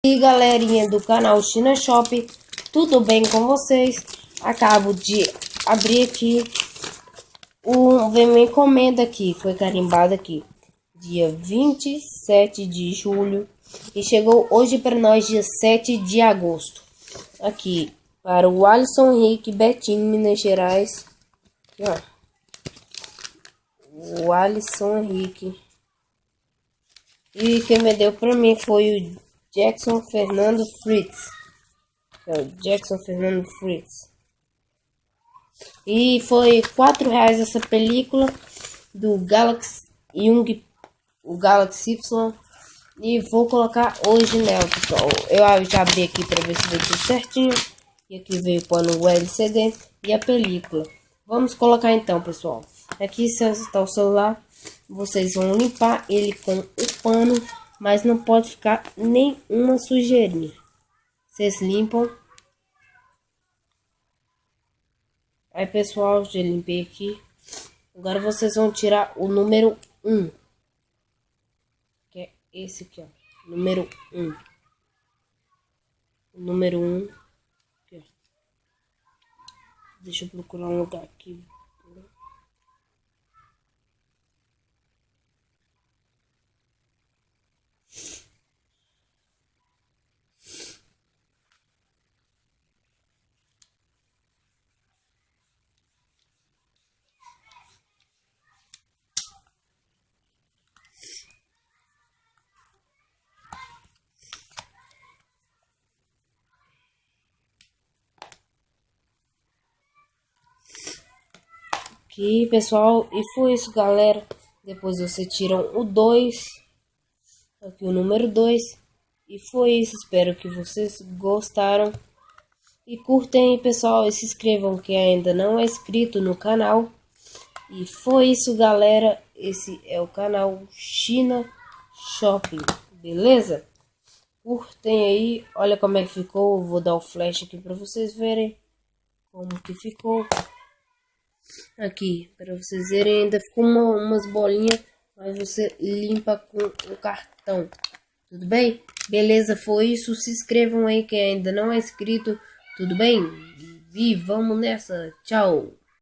E galerinha do canal China Shop, tudo bem com vocês? Acabo de abrir aqui veio uma encomenda aqui, foi carimbada aqui dia 27 de julho e chegou hoje para nós dia 7 de agosto. Aqui para o Alisson Henrique Betim, Minas Gerais. Aqui, ó. O Alisson Henrique. E quem me deu para mim foi o Jackson Fernando Fritz. Jackson Fernando Fritz. E foi R$4 essa película do Galaxy Young, o Galaxy Y. E vou colocar hoje nela, pessoal. Eu já abri aqui para ver se veio tudo certinho. E aqui veio o pano o LCD e a película. Vamos colocar então, pessoal. Aqui está o celular. Vocês vão limpar ele com o pano, mas não pode ficar nenhuma sujeirinha. Vocês limpam. Aí, pessoal, já limpei aqui. Agora vocês vão tirar o número 1. Que é esse aqui, ó. Número 1. O número 1. Aqui, ó. Deixa eu procurar um lugar aqui. Aqui, pessoal, e foi isso, galera. Depois você tira o 2, aqui o número 2, e foi isso. Espero que vocês gostaram e curtem, pessoal, e se inscrevam que ainda não é inscrito no canal. E foi isso, galera. Esse é o canal China Shopping, beleza? Curtem aí, olha como é que ficou. Eu vou dar o flash aqui para vocês verem como que ficou. Aqui, para vocês verem, ainda ficou umas bolinhas, mas você limpa com o cartão. Tudo bem? Beleza, foi isso. Se inscrevam aí quem ainda não é inscrito. Tudo bem? E vamos nessa. Tchau.